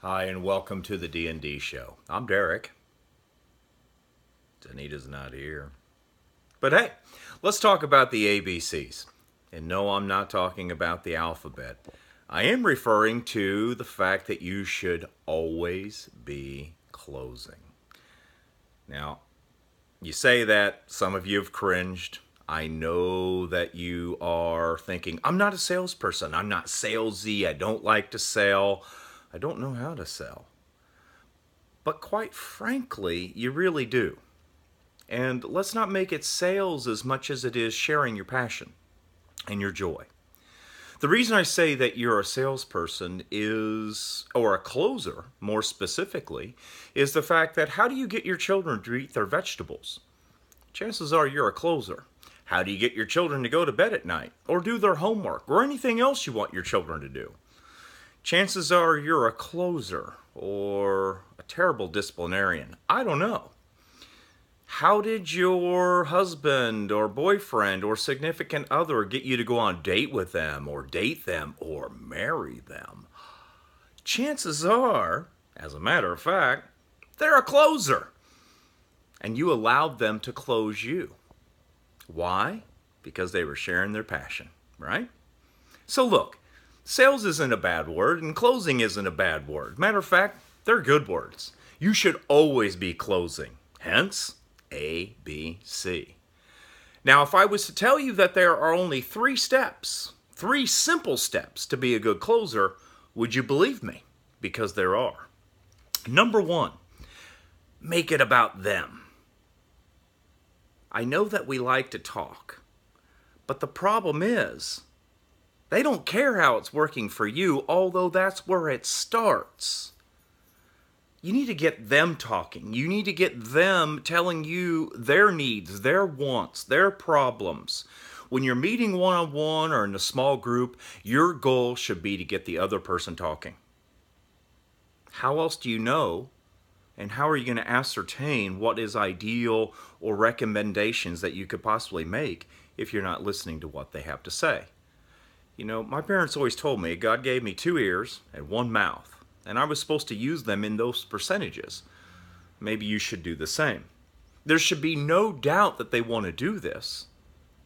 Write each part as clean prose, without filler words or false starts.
Hi, and welcome to the D&D show. I'm Derek. Danita's not here. But hey, let's talk about the ABCs. And no, I'm not talking about the alphabet. I am referring to the fact that you should always be closing. Now, you say that, some of you have cringed. I know that you are thinking, I'm not a salesperson. I'm not salesy. I don't like to sell. I don't know how to sell. But quite frankly, you really do. And let's not make it sales as much as it is sharing your passion and your joy. The reason I say that you're a salesperson is, or a closer more specifically, is the fact that how do you get your children to eat their vegetables? Chances are you're a closer. How do you get your children to go to bed at night or do their homework or anything else you want your children to do? Chances are you're a closer or a terrible disciplinarian. I don't know. How did your husband or boyfriend or significant other get you to go on a date with them or date them or marry them? Chances are, as a matter of fact, they're a closer. And you allowed them to close you. Why? Because they were sharing their passion, right? So look, sales isn't a bad word and closing isn't a bad word. Matter of fact, they're good words. You should always be closing. Hence, A, B, C. Now, if I was to tell you that there are only 3 steps, 3 simple steps to be a good closer, would you believe me? Because there are. Number 1, make it about them. I know that we like to talk, but the problem is, they don't care how it's working for you, although that's where it starts. You need to get them talking. You need to get them telling you their needs, their wants, their problems. When you're meeting one-on-one or in a small group, your goal should be to get the other person talking. How else do you know, and how are you going to ascertain what is ideal or recommendations that you could possibly make if you're not listening to what they have to say? You know, my parents always told me God gave me 2 ears and 1 mouth, and I was supposed to use them in those percentages. Maybe you should do the same. There should be no doubt that they want to do this,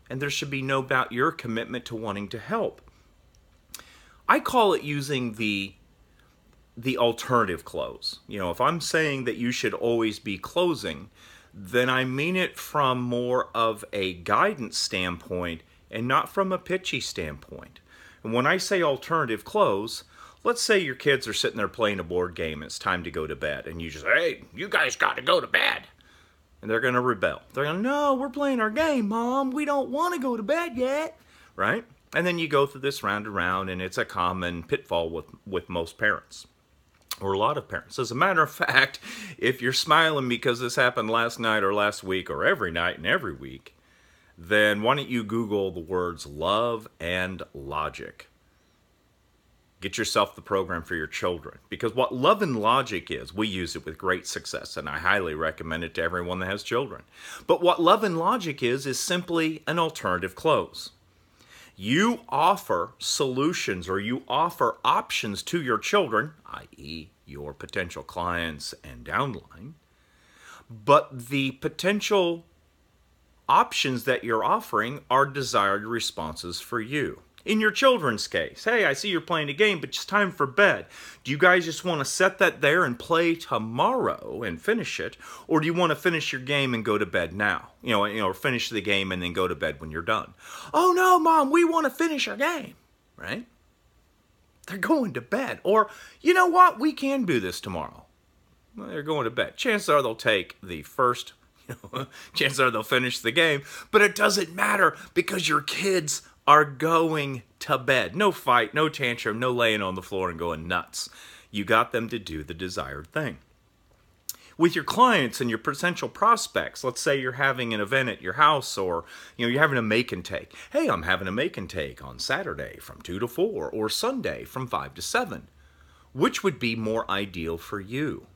and there should be no doubt your commitment to wanting to help. I call it using the alternative close. You know, if I'm saying that you should always be closing, then I mean it from more of a guidance standpoint and not from a pitchy standpoint. And when I say alternative close, let's say your kids are sitting there playing a board game and it's time to go to bed, and you just, hey, you guys got to go to bed. And they're going to rebel. They're going, no, we're playing our game, Mom. We don't want to go to bed yet. Right? And then you go through this round and round, and it's a common pitfall with most parents. Or a lot of parents. As a matter of fact, if you're smiling because this happened last night or last week or every night and every week, then why don't you Google the words love and logic. Get yourself the program for your children. Because what love and logic is, we use it with great success, and I highly recommend it to everyone that has children. But what love and logic is simply an alternative close. You offer solutions or you offer options to your children, i.e. your potential clients and downline, but the potential options that you're offering are desired responses for you. In your children's case, hey, I see you're playing a game, but it's time for bed. Do you guys just want to set that there and play tomorrow and finish it? Or do you want to finish your game and go to bed now? Or finish the game and then go to bed when you're done. Oh no, Mom, we want to finish our game, right? They're going to bed. Or, you know what, we can do this tomorrow. Well, they're going to bed. Chances are they'll take the first, chances are they'll finish the game, but it doesn't matter because your kids are going to bed. No fight, no tantrum, no laying on the floor and going nuts. You got them to do the desired thing. With your clients and your potential prospects, let's say you're having an event at your house, or you're having a make and take. Hey, I'm having a make and take on Saturday from 2 to 4 or Sunday from 5 to 7. Which would be more ideal for you?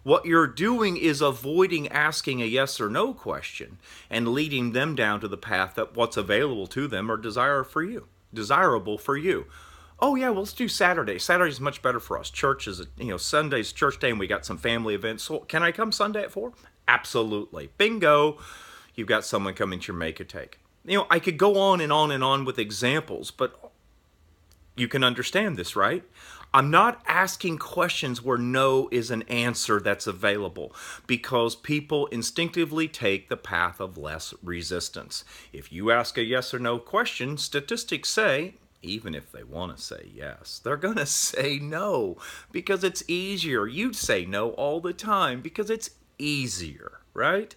What you're doing is avoiding asking a yes or no question and leading them down to the path that what's available to them are desirable for you. Oh yeah, well, let's do Saturday. Saturday's much better for us. Church is, Sunday's church day and we got some family events. So can I come Sunday at 4? Absolutely. Bingo. You've got someone coming to your make or take. I could go on and on and on with examples, but you can understand this, right? I'm not asking questions where no is an answer that's available because people instinctively take the path of less resistance. If you ask a yes or no question, statistics say, even if they want to say yes, they're going to say no because it's easier. You'd say no all the time because it's easier, right?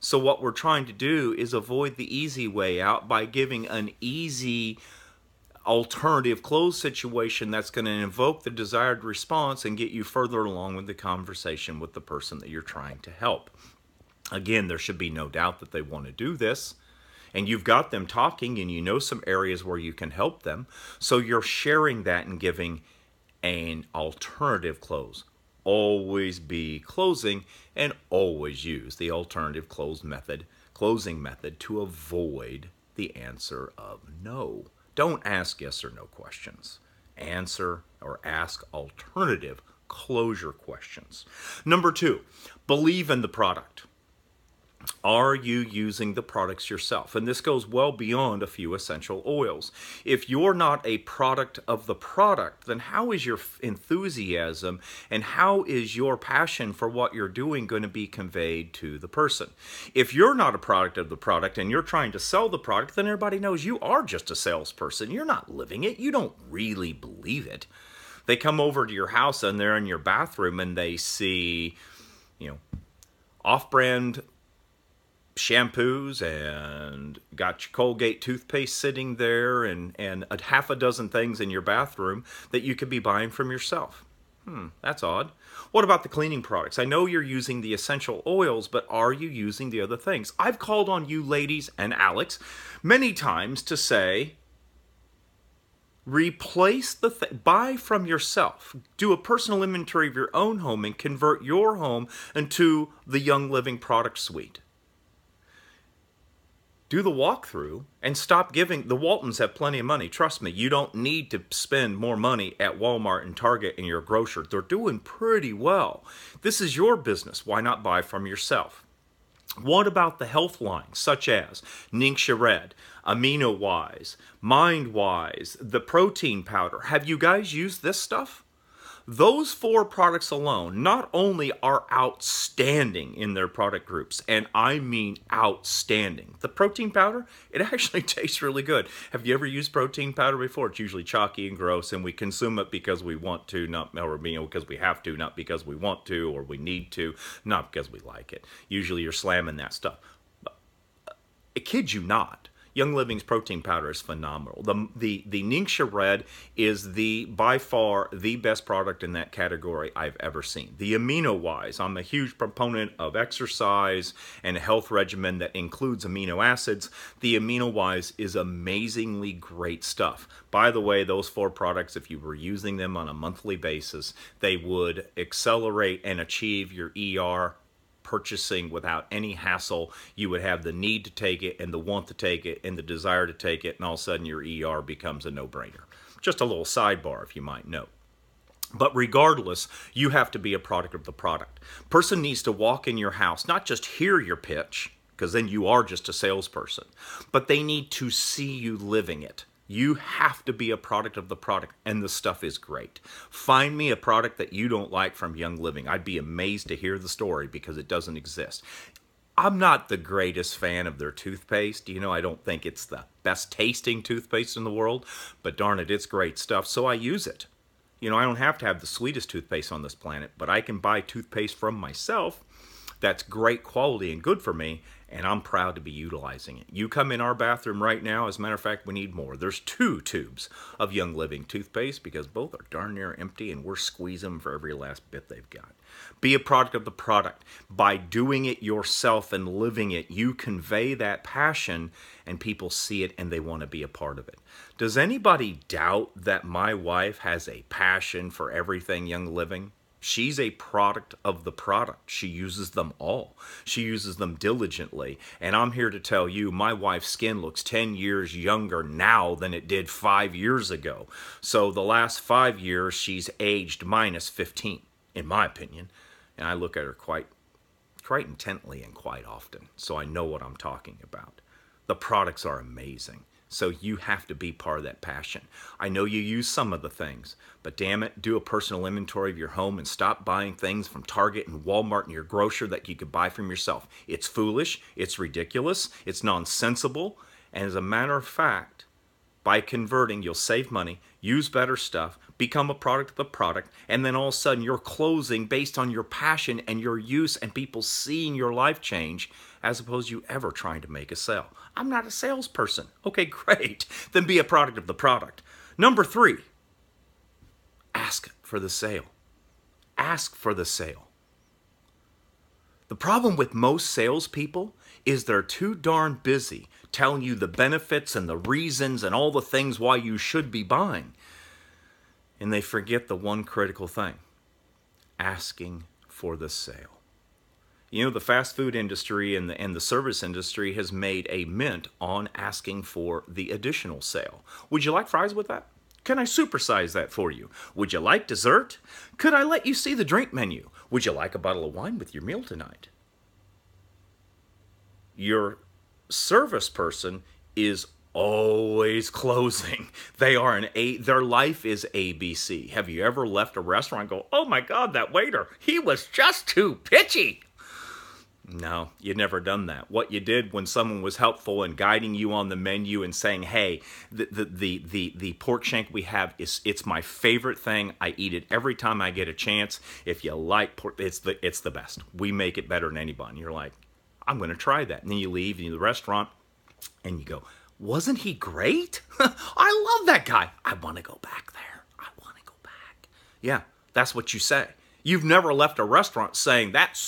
So what we're trying to do is avoid the easy way out by giving an easy alternative closed situation that's going to invoke the desired response and get you further along with the conversation with the person that you're trying to help. Again, there should be no doubt that they want to do this, and you've got them talking and you know some areas where you can help them, so you're sharing that and giving an alternative close. Always be closing and always use the alternative closing method to avoid the answer of no. Don't ask yes or no questions. Answer or ask alternative closure questions. Number 2, believe in the product. Are you using the products yourself? And this goes well beyond a few essential oils. If you're not a product of the product, then how is your enthusiasm and how is your passion for what you're doing going to be conveyed to the person? If you're not a product of the product and you're trying to sell the product, then everybody knows you are just a salesperson. You're not living it. You don't really believe it. They come over to your house and they're in your bathroom and they see, off-brand shampoos and got your Colgate toothpaste sitting there and a half a dozen things in your bathroom that you could be buying from yourself. That's odd. What about the cleaning products? I know you're using the essential oils, but are you using the other things? I've called on you ladies and Alex many times to say, replace buy from yourself. Do a personal inventory of your own home and convert your home into the Young Living product suite. Do the walkthrough and stop giving. The Waltons have plenty of money. Trust me, you don't need to spend more money at Walmart and Target and your grocer. They're doing pretty well. This is your business. Why not buy from yourself? What about the health lines, such as Ningxia Red, Amino Wise, Mind Wise, the protein powder? Have you guys used this stuff? Those 4 products alone not only are outstanding in their product groups, and I mean outstanding. The protein powder, it actually tastes really good. Have you ever used protein powder before? It's usually chalky and gross, and we consume it because we want to, or because we have to, not because we want to or we need to, not because we like it. Usually you're slamming that stuff. I kid you not. Young Living's protein powder is phenomenal. The Ningxia Red is by far the best product in that category I've ever seen. The Amino Wise, I'm a huge proponent of exercise and a health regimen that includes amino acids. The Amino Wise is amazingly great stuff. By the way, those 4 products, if you were using them on a monthly basis, they would accelerate and achieve your ER purchasing without any hassle. You would have the need to take it and the want to take it and the desire to take it, and all of a sudden your ER becomes a no-brainer. Just a little sidebar, if you might note. But regardless, you have to be a product of the product. Person needs to walk in your house, not just hear your pitch, because then you are just a salesperson, but they need to see you living it. You have to be a product of the product, and the stuff is great. Find me a product that you don't like from Young Living. I'd be amazed to hear the story because it doesn't exist. I'm not the greatest fan of their toothpaste. I don't think it's the best tasting toothpaste in the world, but darn it, it's great stuff, so I use it. I don't have to have the sweetest toothpaste on this planet, but I can buy toothpaste from myself that's great quality and good for me, and I'm proud to be utilizing it. You come in our bathroom right now, as a matter of fact, we need more. There's 2 tubes of Young Living toothpaste because both are darn near empty and we're squeezing them for every last bit they've got. Be a product of the product. By doing it yourself and living it, you convey that passion and people see it and they want to be a part of it. Does anybody doubt that my wife has a passion for everything Young Living? She's a product of the product. She uses them all. She uses them diligently. And I'm here to tell you, my wife's skin looks 10 years younger now than it did 5 years ago. So the last 5 years, she's aged minus 15, in my opinion. And I look at her quite intently and quite often. So I know what I'm talking about. The products are amazing. So you have to be part of that passion. I know you use some of the things, but damn it, do a personal inventory of your home and stop buying things from Target and Walmart and your grocer that you could buy from yourself. It's foolish, it's ridiculous, it's nonsensical, and as a matter of fact, by converting, you'll save money, use better stuff, become a product of the product, and then all of a sudden you're closing based on your passion and your use and people seeing your life change as opposed to you ever trying to make a sale. I'm not a salesperson. Okay, great. Then be a product of the product. Number 3, ask for the sale. Ask for the sale. The problem with most salespeople is they're too darn busy telling you the benefits and the reasons and all the things why you should be buying. And they forget the one critical thing, asking for the sale. You know, the fast food industry and the service industry has made a mint on asking for the additional sale. Would you like fries with that? Can I supersize that for you? Would you like dessert? Could I let you see the drink menu? Would you like a bottle of wine with your meal tonight? Your service person is always closing. Their life is ABC. Have you ever left a restaurant and go, oh my God, that waiter, he was just too pitchy? No, you've never done that. What you did when someone was helpful and guiding you on the menu and saying, hey, the pork shank we have, it's my favorite thing. I eat it every time I get a chance. If you like pork, it's the best. We make it better than anybody. And you're like, I'm going to try that. And then you leave the restaurant and you go, wasn't he great? I love that guy. I want to go back there. I want to go back. Yeah, that's what you say. You've never left a restaurant saying that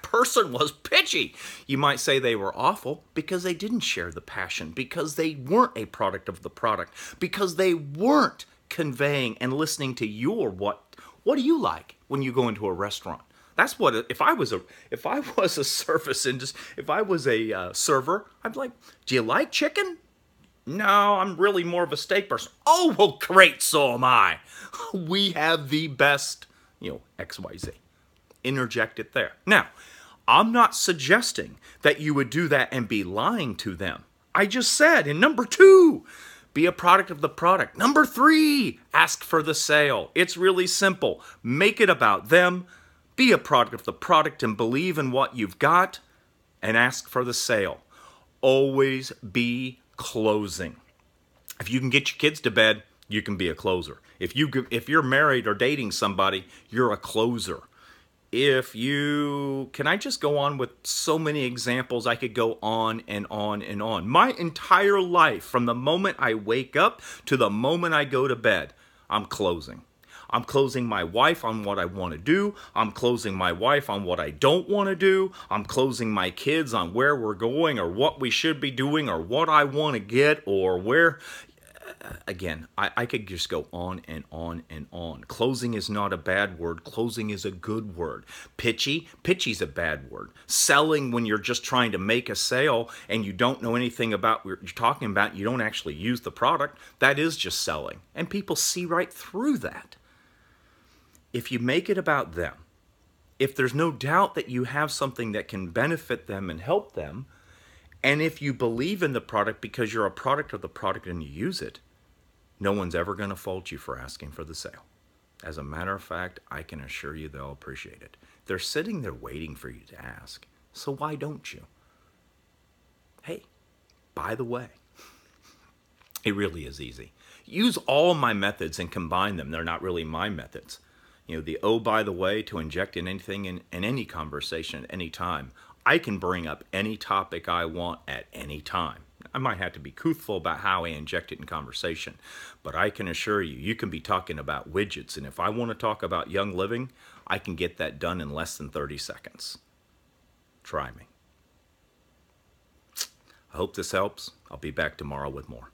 person was pitchy. You might say they were awful because they didn't share the passion, because they weren't a product of the product, because they weren't conveying and listening to your what do you like when you go into a restaurant? That's what if I was a service industry, if I was a server, I'd be like, do you like chicken? No, I'm really more of a steak person. Oh, well, great, so am I. We have the best, XYZ. Interject it there. Now, I'm not suggesting that you would do that and be lying to them. I just said in number 2, be a product of the product. Number 3, ask for the sale. It's really simple. Make it about them. Be a product of the product and believe in what you've got and ask for the sale. Always be closing. If you can get your kids to bed, you can be a closer. If you're married or dating somebody, you're a closer. Can I just go on with so many examples? I could go on and on and on. My entire life, from the moment I wake up to the moment I go to bed, I'm closing. I'm closing my wife on what I want to do. I'm closing my wife on what I don't want to do. I'm closing my kids on where we're going or what we should be doing or what I want to get or where. Again, I could just go on and on and on. Closing is not a bad word. Closing is a good word. Pitchy's a bad word. Selling when you're just trying to make a sale and you don't know anything about what you're talking about, you don't actually use the product, that is just selling. And people see right through that. If you make it about them, if there's no doubt that you have something that can benefit them and help them, and if you believe in the product because you're a product of the product and you use it, no one's ever going to fault you for asking for the sale. As a matter of fact, I can assure you they'll appreciate it. They're sitting there waiting for you to ask. So why don't you? Hey, by the way, it really is easy. Use all my methods and combine them. They're not really my methods. The by the way to inject in anything in any conversation at any time. I can bring up any topic I want at any time. I might have to be truthful about how I inject it in conversation, but I can assure you, you can be talking about widgets, and if I want to talk about Young Living, I can get that done in less than 30 seconds. Try me. I hope this helps. I'll be back tomorrow with more.